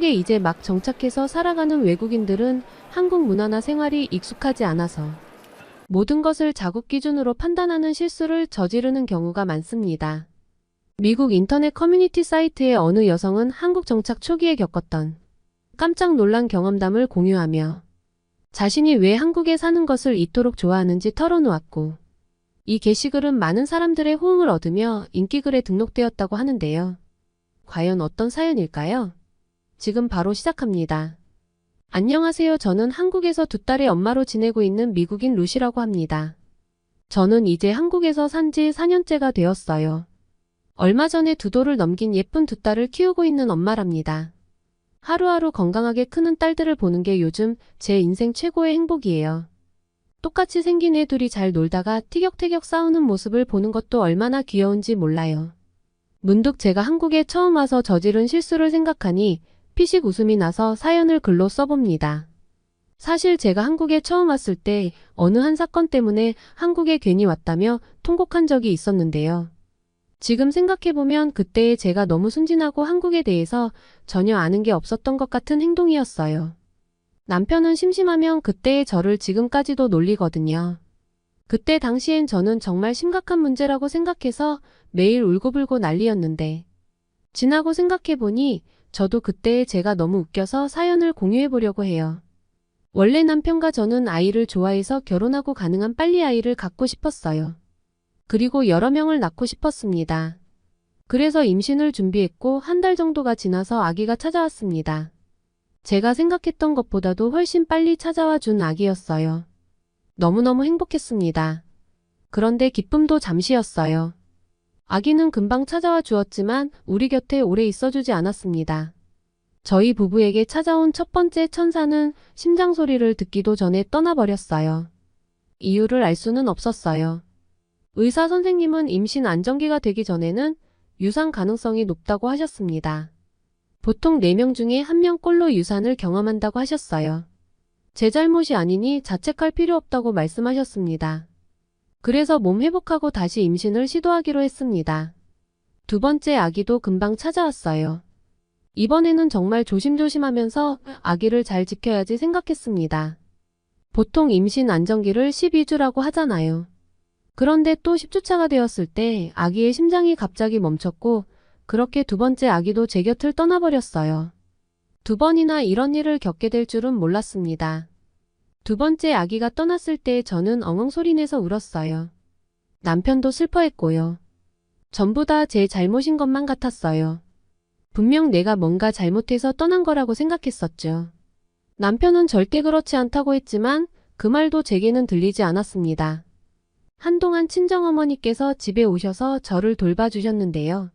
한국에 이제 막 정착해서 살아가는 외국인들은 한국 문화나 생활이 익숙하지 않아서 모든 것을 자국 기준으로 판단하는 실수를 저지르는 경우가 많습니다. 미국 인터넷 커뮤니티 사이트의 어느 여성은 한국 정착 초기에 겪었던 깜짝 놀란 경험담을 공유하며 자신이 왜 한국에 사는 것을 이토록 좋아하는지 털어놓았고, 이 게시글은 많은 사람들의 호응을 얻으며 인기글에 등록되었다고 하는데요. 과연 어떤 사연일까요? 지금 바로 시작합니다. 안녕하세요. 저는 한국에서 두 딸의 엄마로 지내고 있는 미국인 루시라고 합니다. 저는 이제 한국에서 산 지 4년째가 되었어요. 얼마 전에 두 돌을 넘긴 예쁜 두 딸을 키우고 있는 엄마랍니다. 하루하루 건강하게 크는 딸들을 보는 게 요즘 제 인생 최고의 행복이에요. 똑같이 생긴 애 둘이 잘 놀다가 티격태격 싸우는 모습을 보는 것도 얼마나 귀여운지 몰라요. 문득 제가 한국에 처음 와서 저지른 실수를 생각하니 피식 웃음이 나서 사연을 글로 써봅니다. 사실 제가 한국에 처음 왔을 때 어느 한 사건 때문에 한국에 괜히 왔다며 통곡한 적이 있었는데요. 지금 생각해보면 그때의 제가 너무 순진하고 한국에 대해서 전혀 아는 게 없었던 것 같은 행동이었어요. 남편은 심심하면 그때의 저를 지금까지도 놀리거든요. 그때 당시엔 저는 정말 심각한 문제라고 생각해서 매일 울고불고 난리였는데, 지나고 생각해보니 저도 그때의 제가 너무 웃겨서 사연을 공유해보려고 해요. 원래 남편과 저는 아이를 좋아해서 결혼하고 가능한 빨리 아이를 갖고 싶었어요. 그리고 여러 명을 낳고 싶었습니다. 그래서 임신을 준비했고 한 달 정도가 지나서 아기가 찾아왔습니다. 제가 생각했던 것보다도 훨씬 빨리 찾아와 준 아기였어요. 너무너무 행복했습니다. 그런데 기쁨도 잠시였어요. 아기는 금방 찾아와 주었지만 우리 곁에 오래 있어주지 않았습니다. 저희 부부에게 찾아온 첫 번째 천사는 심장 소리를 듣기도 전에 떠나버렸어요. 이유를 알 수는 없었어요. 의사 선생님은 임신 안정기가 되기 전에는 유산 가능성이 높다고 하셨습니다. 보통 4명 중에 1명꼴로 유산을 경험한다고 하셨어요. 제 잘못이 아니니 자책할 필요 없다고 말씀하셨습니다. 그래서 몸 회복하고 다시 임신을 시도하기로 했습니다. 두 번째 아기도 금방 찾아왔어요. 이번에는 정말 조심조심하면서 아기를 잘 지켜야지 생각했습니다. 보통 임신 안정기를 12주라고 하잖아요. 그런데 또 10주차가 되었을 때 아기의 심장이 갑자기 멈췄고 그렇게 두 번째 아기도 제 곁을 떠나버렸어요. 두 번이나 이런 일을 겪게 될 줄은 몰랐습니다. 두 번째 아기가 떠났을 때 저는 엉엉 소리내서 울었어요. 남편도 슬퍼했고요. 전부 다 제 잘못인 것만 같았어요. 분명 내가 뭔가 잘못해서 떠난 거라고 생각했었죠. 남편은 절대 그렇지 않다고 했지만 그 말도 제게는 들리지 않았습니다. 한동안 친정어머니께서 집에 오셔서 저를 돌봐주셨는데요.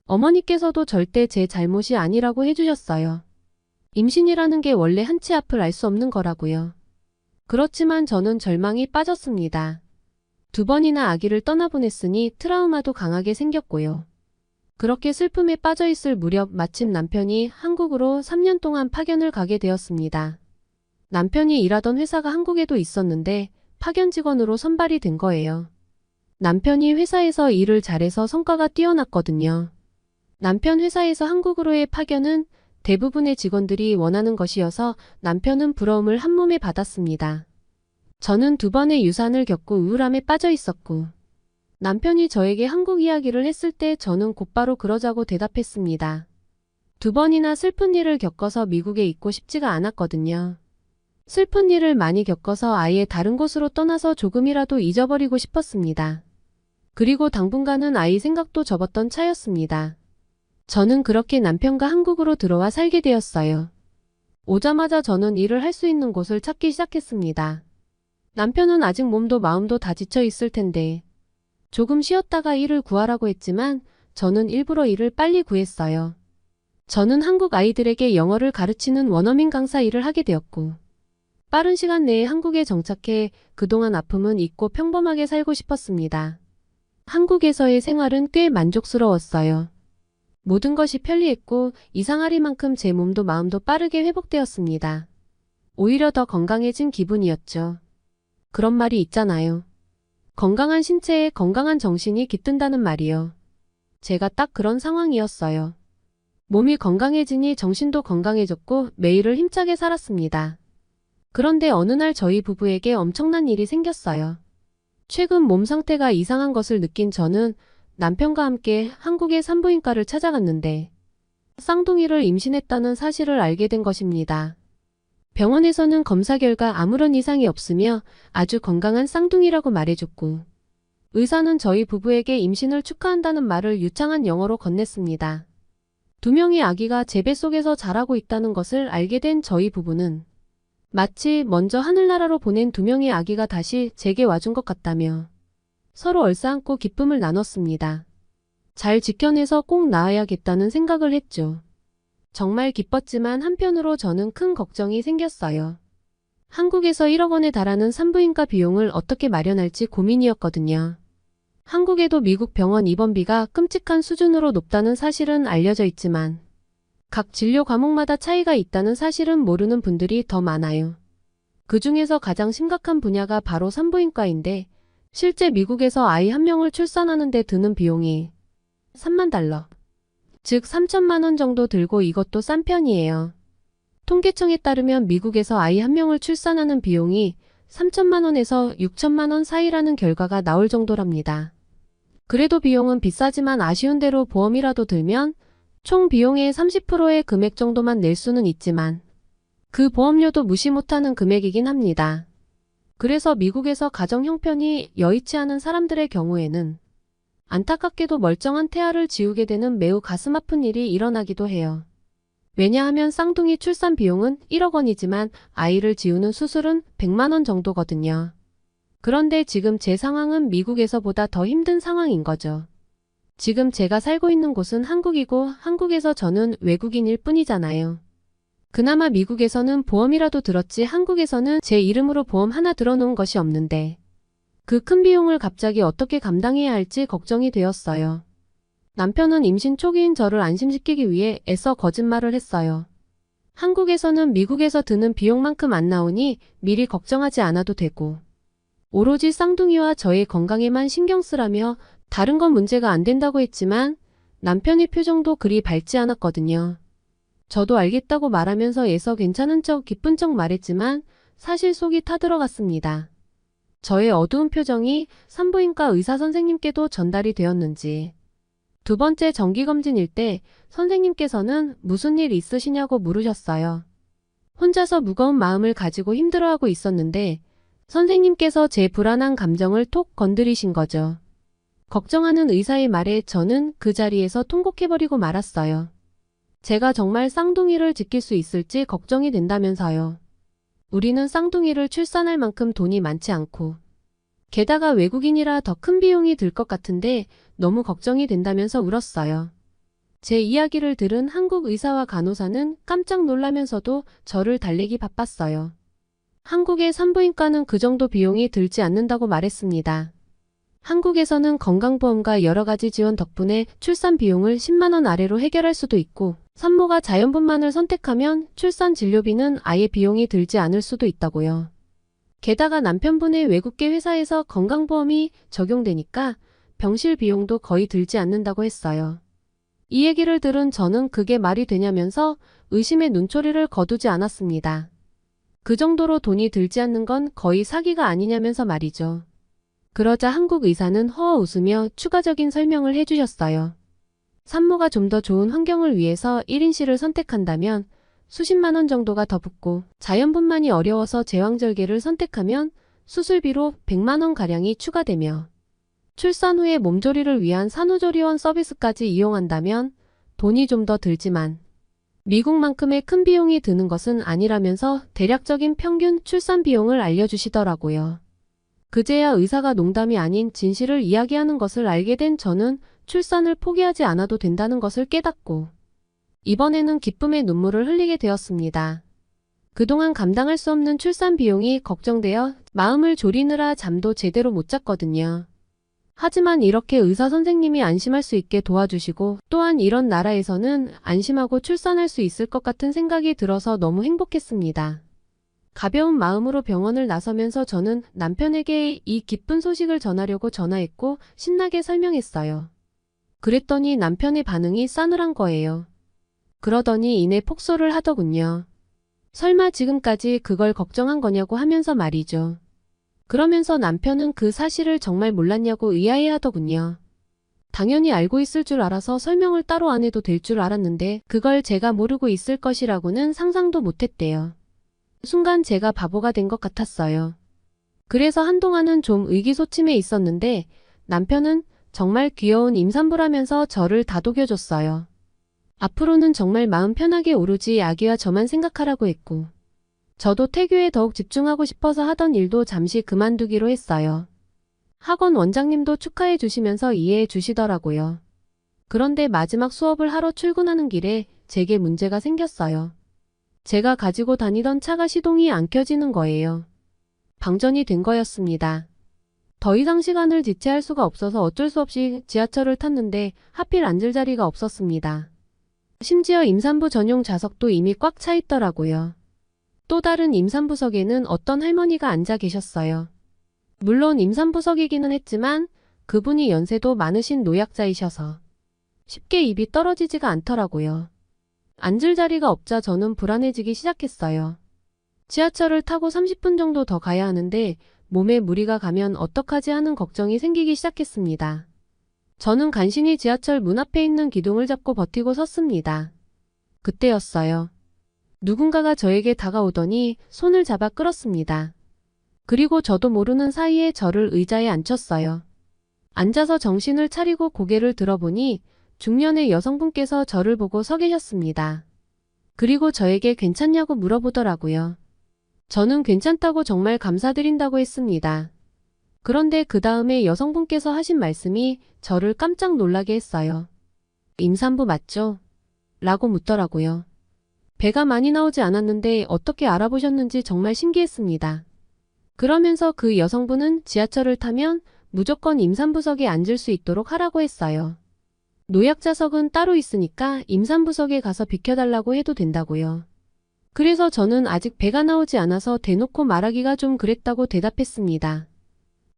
어머니께서도 절대 제 잘못이 아니라고 해주셨어요. 임신이라는 게 원래 한치 앞을 알 수 없는 거라고요. 그렇지만 저는 절망이 빠졌습니다. 두 번이나 아기를 떠나보냈으니 트라우마도 강하게 생겼고요. 그렇게 슬픔에 빠져있을 무렵 마침 남편이 한국으로 3년 동안 파견을 가게 되었습니다. 남편이 일하던 회사가 한국에도 있었는데 파견 직원으로 선발이 된 거예요. 남편이 회사에서 일을 잘해서 성과가 뛰어났거든요. 남편 회사에서 한국으로의 파견은 대부분의 직원들이 원하는 것이어서 남편은 부러움을 한몸에 받았습니다. 저는 두 번의 유산을 겪고 우울함에 빠져 있었고, 남편이 저에게 한국 이야기를 했을 때 저는 곧바로 그러자고 대답했습니다. 두 번이나 슬픈 일을 겪어서 미국에 있고 싶지가 않았거든요. 슬픈 일을 많이 겪어서 아예 다른 곳으로 떠나서 조금이라도 잊어버리고 싶었습니다. 그리고 당분간은 아이 생각도 접었던 차였습니다. 저는 그렇게 남편과 한국으로 들어와 살게 되었어요. 오자마자 저는 일을 할 수 있는 곳을 찾기 시작했습니다. 남편은 아직 몸도 마음도 다 지쳐 있을 텐데 조금 쉬었다가 일을 구하라고 했지만 저는 일부러 일을 빨리 구했어요. 저는 한국 아이들에게 영어를 가르치는 원어민 강사 일을 하게 되었고 빠른 시간 내에 한국에 정착해 그동안 아픔은 잊고 평범하게 살고 싶었습니다. 한국에서의 생활은 꽤 만족스러웠어요. 모든 것이 편리했고 이상하리만큼 제 몸도 마음도 빠르게 회복되었습니다. 오히려 더 건강해진 기분이었죠. 그런 말이 있잖아요. 건강한 신체에 건강한 정신이 깃든다는 말이요. 제가 딱 그런 상황이었어요. 몸이 건강해지니 정신도 건강해졌고 매일을 힘차게 살았습니다. 그런데 어느 날 저희 부부에게 엄청난 일이 생겼어요. 최근 몸 상태가 이상한 것을 느낀 저는 남편과 함께 한국의 산부인과를 찾아갔는데 쌍둥이를 임신했다는 사실을 알게 된 것입니다. 병원에서는 검사 결과 아무런 이상이 없으며 아주 건강한 쌍둥이라고 말해줬고 의사는 저희 부부에게 임신을 축하한다는 말을 유창한 영어로 건넸습니다. 두 명의 아기가 제 뱃속에서 자라고 있다는 것을 알게 된 저희 부부는 마치 먼저 하늘나라로 보낸 두 명의 아기가 다시 제게 와준 것 같다며 서로 얼싸안고 기쁨을 나눴습니다. 잘 지켜내서 꼭 낳아야겠다는 생각을 했죠. 정말 기뻤지만 한편으로 저는 큰 걱정이 생겼어요. 한국에서 1억 원에 달하는 산부인과 비용을 어떻게 마련할지 고민이었거든요. 한국에도 미국 병원 입원비가 끔찍한 수준으로 높다는 사실은 알려져 있지만 각 진료 과목마다 차이가 있다는 사실은 모르는 분들이 더 많아요. 그 중에서 가장 심각한 분야가 바로 산부인과인데 실제 미국에서 아이 한 명을 출산하는 데 드는 비용이 3만 달러, 즉 3천만 원 정도 들고 이것도 싼 편이에요. 통계청에 따르면 미국에서 아이 한 명을 출산하는 비용이 3천만 원에서 6천만 원 사이라는 결과가 나올 정도랍니다. 그래도 비용은 비싸지만 아쉬운 대로 보험이라도 들면 총 비용의 30%의 금액 정도만 낼 수는 있지만 그 보험료도 무시 못하는 금액이긴 합니다. 그래서 미국에서 가정 형편이 여의치 않은 사람들의 경우에는 안타깝게도 멀쩡한 태아를 지우게 되는 매우 가슴 아픈 일이 일어나기도 해요. 왜냐하면 쌍둥이 출산 비용은 1억 원이지만 아이를 지우는 수술은 100만 원 정도거든요. 그런데 지금 제 상황은 미국에서보다 더 힘든 상황인 거죠. 지금 제가 살고 있는 곳은 한국이고 한국에서 저는 외국인일 뿐이잖아요. 그나마 미국에서는 보험이라도 들었지 한국에서는 제 이름으로 보험 하나 들어놓은 것이 없는데 그 큰 비용을 갑자기 어떻게 감당해야 할지 걱정이 되었어요. 남편은 임신 초기인 저를 안심시키기 위해 애써 거짓말을 했어요. 한국에서는 미국에서 드는 비용만큼 안 나오니 미리 걱정하지 않아도 되고 오로지 쌍둥이와 저의 건강에만 신경 쓰라며 다른 건 문제가 안 된다고 했지만 남편의 표정도 그리 밝지 않았거든요. 저도 알겠다고 말하면서 애써 괜찮은 척 기쁜 척 말했지만 사실 속이 타들어갔습니다. 저의 어두운 표정이 산부인과 의사 선생님께도 전달이 되었는지 두 번째 정기검진일 때 선생님께서는 무슨 일 있으시냐고 물으셨어요. 혼자서 무거운 마음을 가지고 힘들어하고 있었는데 선생님께서 제 불안한 감정을 톡 건드리신 거죠. 걱정하는 의사의 말에 저는 그 자리에서 통곡해버리고 말았어요. 제가 정말 쌍둥이를 지킬 수 있을지 걱정이 된다면서요. 우리는 쌍둥이를 출산할 만큼 돈이 많지 않고 게다가 외국인이라 더 큰 비용이 들 것 같은데 너무 걱정이 된다면서 울었어요. 제 이야기를 들은 한국 의사와 간호사는 깜짝 놀라면서도 저를 달래기 바빴어요. 한국의 산부인과는 그 정도 비용이 들지 않는다고 말했습니다. 한국에서는 건강보험과 여러가지 지원 덕분에 출산 비용을 10만 원 아래로 해결할 수도 있고 산모가 자연분만을 선택하면 출산 진료비는 아예 비용이 들지 않을 수도 있다고요. 게다가 남편분의 외국계 회사에서 건강보험이 적용되니까 병실 비용도 거의 들지 않는다고 했어요. 이 얘기를 들은 저는 그게 말이 되냐면서 의심의 눈초리를 거두지 않았습니다. 그 정도로 돈이 들지 않는 건 거의 사기가 아니냐면서 말이죠. 그러자 한국 의사는 허어 웃으며 추가적인 설명을 해주셨어요. 산모가 좀 더 좋은 환경을 위해서 1인실을 선택한다면 수십만 원 정도가 더 붙고 자연분만이 어려워서 제왕절개를 선택하면 수술비로 100만 원가량이 추가되며 출산 후에 몸조리를 위한 산후조리원 서비스까지 이용한다면 돈이 좀 더 들지만 미국만큼의 큰 비용이 드는 것은 아니라면서 대략적인 평균 출산 비용을 알려주시더라고요. 그제야 의사가 농담이 아닌 진실을 이야기하는 것을 알게 된 저는 출산을 포기하지 않아도 된다는 것을 깨닫고 이번에는 기쁨의 눈물을 흘리게 되었습니다. 그동안 감당할 수 없는 출산 비용이 걱정되어 마음을 졸이느라 잠도 제대로 못 잤거든요. 하지만 이렇게 의사 선생님이 안심할 수 있게 도와주시고 또한 이런 나라에서는 안심하고 출산할 수 있을 것 같은 생각이 들어서 너무 행복했습니다. 가벼운 마음으로 병원을 나서면서 저는 남편에게 이 기쁜 소식을 전하려고 전화했고 신나게 설명했어요. 그랬더니 남편의 반응이 싸늘한 거예요. 그러더니 이내 폭소를 하더군요. 설마 지금까지 그걸 걱정한 거냐고 하면서 말이죠. 그러면서 남편은 그 사실을 정말 몰랐냐고 의아해하더군요. 당연히 알고 있을 줄 알아서 설명을 따로 안 해도 될 줄 알았는데 그걸 제가 모르고 있을 것이라고는 상상도 못했대요. 순간 제가 바보가 된 것 같았어요. 그래서 한동안은 좀 의기소침해 있었는데 남편은 정말 귀여운 임산부라면서 저를 다독여줬어요. 앞으로는 정말 마음 편하게 오로지 아기와 저만 생각하라고 했고 저도 태교에 더욱 집중하고 싶어서 하던 일도 잠시 그만두기로 했어요. 학원 원장님도 축하해 주시면서 이해해 주시더라고요. 그런데 마지막 수업을 하러 출근하는 길에 제게 문제가 생겼어요. 제가 가지고 다니던 차가 시동이 안 켜지는 거예요. 방전이 된 거였습니다. 더 이상 시간을 지체할 수가 없어서 어쩔 수 없이 지하철을 탔는데 하필 앉을 자리가 없었습니다. 심지어 임산부 전용 좌석도 이미 꽉 차 있더라고요. 또 다른 임산부석에는 어떤 할머니가 앉아 계셨어요. 물론 임산부석이기는 했지만 그분이 연세도 많으신 노약자이셔서 쉽게 입이 떨어지지가 않더라고요. 앉을 자리가 없자 저는 불안해지기 시작했어요. 지하철을 타고 30분 정도 더 가야 하는데 몸에 무리가 가면 어떡하지 하는 걱정이 생기기 시작했습니다. 저는 간신히 지하철 문 앞에 있는 기둥을 잡고 버티고 섰습니다. 그때였어요. 누군가가 저에게 다가오더니 손을 잡아 끌었습니다. 그리고 저도 모르는 사이에 저를 의자에 앉혔어요. 앉아서 정신을 차리고 고개를 들어보니 중년의 여성분께서 저를 보고 서 계셨습니다. 그리고 저에게 괜찮냐고 물어보더라고요. 저는 괜찮다고 정말 감사드린다고 했습니다. 그런데 그 다음에 여성분께서 하신 말씀이 저를 깜짝 놀라게 했어요. 임산부 맞죠? 라고 묻더라고요. 배가 많이 나오지 않았는데 어떻게 알아보셨는지 정말 신기했습니다. 그러면서 그 여성분은 지하철을 타면 무조건 임산부석에 앉을 수 있도록 하라고 했어요. 노약자석은 따로 있으니까 임산부석에 가서 비켜달라고 해도 된다고요. 그래서 저는 아직 배가 나오지 않아서 대놓고 말하기가 좀 그랬다고 대답했습니다.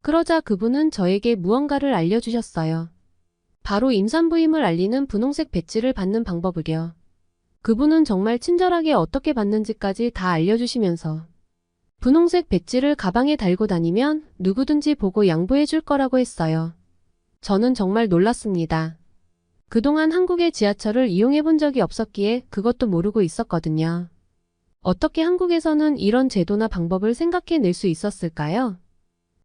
그러자 그분은 저에게 무언가를 알려주셨어요. 바로 임산부임을 알리는 분홍색 배지를 받는 방법을요. 그분은 정말 친절하게 어떻게 받는지까지 다 알려주시면서 분홍색 배지를 가방에 달고 다니면 누구든지 보고 양보해 줄 거라고 했어요. 저는 정말 놀랐습니다. 그동안 한국의 지하철을 이용해 본 적이 없었기에 그것도 모르고 있었거든요. 어떻게 한국에서는 이런 제도나 방법을 생각해 낼 수 있었을까요?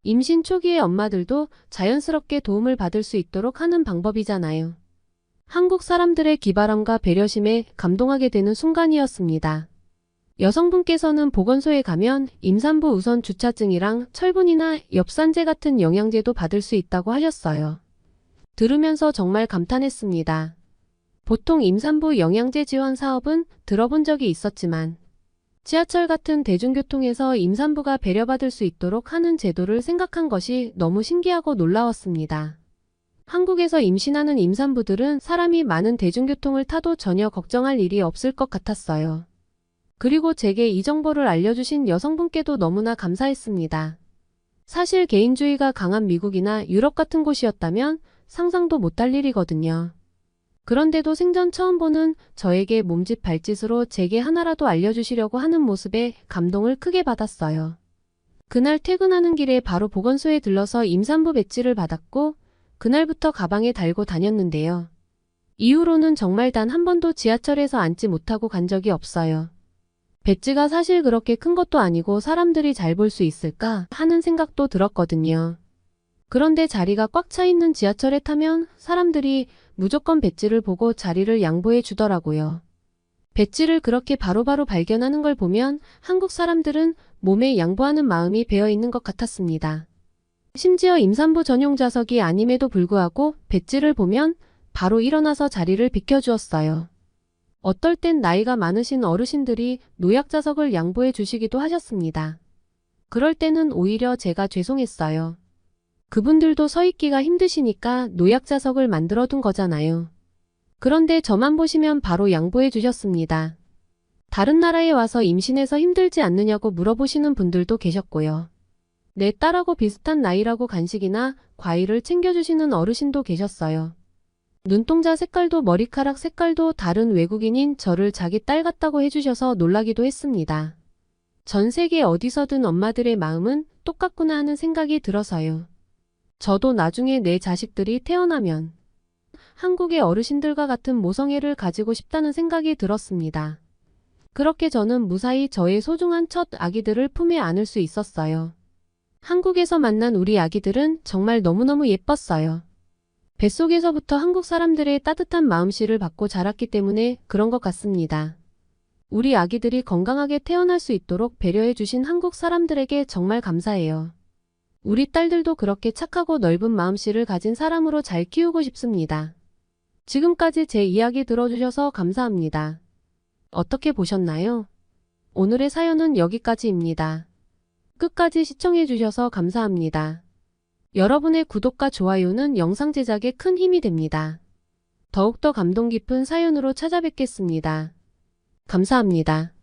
임신 초기의 엄마들도 자연스럽게 도움을 받을 수 있도록 하는 방법이잖아요. 한국 사람들의 기발함과 배려심에 감동하게 되는 순간이었습니다. 여성분께서는 보건소에 가면 임산부 우선 주차증이랑 철분이나 엽산제 같은 영양제도 받을 수 있다고 하셨어요. 들으면서 정말 감탄했습니다. 보통 임산부 영양제 지원 사업은 들어본 적이 있었지만 지하철 같은 대중교통에서 임산부가 배려받을 수 있도록 하는 제도를 생각한 것이 너무 신기하고 놀라웠습니다. 한국에서 임신하는 임산부들은 사람이 많은 대중교통을 타도 전혀 걱정할 일이 없을 것 같았어요. 그리고 제게 이 정보를 알려주신 여성분께도 너무나 감사했습니다. 사실 개인주의가 강한 미국이나 유럽 같은 곳이었다면 상상도 못할 일이거든요. 그런데도 생전 처음 보는 저에게 몸짓 발짓으로 제게 하나라도 알려주시려고 하는 모습에 감동을 크게 받았어요. 그날 퇴근하는 길에 바로 보건소에 들러서 임산부 배지를 받았고 그날부터 가방에 달고 다녔는데요. 이후로는 정말 단 한 번도 지하철에서 앉지 못하고 간 적이 없어요. 배지가 사실 그렇게 큰 것도 아니고 사람들이 잘 볼 수 있을까 하는 생각도 들었거든요. 그런데 자리가 꽉 차 있는 지하철에 타면 사람들이 무조건 배지를 보고 자리를 양보해 주더라고요. 배지를 그렇게 바로바로 발견하는 걸 보면 한국 사람들은 몸에 양보하는 마음이 배어 있는 것 같았습니다. 심지어 임산부 전용 좌석이 아님에도 불구하고 배지를 보면 바로 일어나서 자리를 비켜주었어요. 어떨 땐 나이가 많으신 어르신들이 노약자석을 양보해 주시기도 하셨습니다. 그럴 때는 오히려 제가 죄송했어요. 그분들도 서 있기가 힘드시니까 노약자석을 만들어둔 거잖아요. 그런데 저만 보시면 바로 양보해 주셨습니다. 다른 나라에 와서 임신해서 힘들지 않느냐고 물어보시는 분들도 계셨고요. 내 딸하고 비슷한 나이라고 간식이나 과일을 챙겨주시는 어르신도 계셨어요. 눈동자 색깔도 머리카락 색깔도 다른 외국인인 저를 자기 딸 같다고 해주셔서 놀라기도 했습니다. 전 세계 어디서든 엄마들의 마음은 똑같구나 하는 생각이 들어서요. 저도 나중에 내 자식들이 태어나면 한국의 어르신들과 같은 모성애를 가지고 싶다는 생각이 들었습니다. 그렇게 저는 무사히 저의 소중한 첫 아기들을 품에 안을 수 있었어요. 한국에서 만난 우리 아기들은 정말 너무너무 예뻤어요. 뱃속에서부터 한국 사람들의 따뜻한 마음씨를 받고 자랐기 때문에 그런 것 같습니다. 우리 아기들이 건강하게 태어날 수 있도록 배려해 주신 한국 사람들에게 정말 감사해요. 우리 딸들도 그렇게 착하고 넓은 마음씨를 가진 사람으로 잘 키우고 싶습니다. 지금까지 제 이야기 들어주셔서 감사합니다. 어떻게 보셨나요? 오늘의 사연은 여기까지입니다. 끝까지 시청해 주셔서 감사합니다. 여러분의 구독과 좋아요는 영상 제작에 큰 힘이 됩니다. 더욱더 감동 깊은 사연으로 찾아뵙겠습니다. 감사합니다.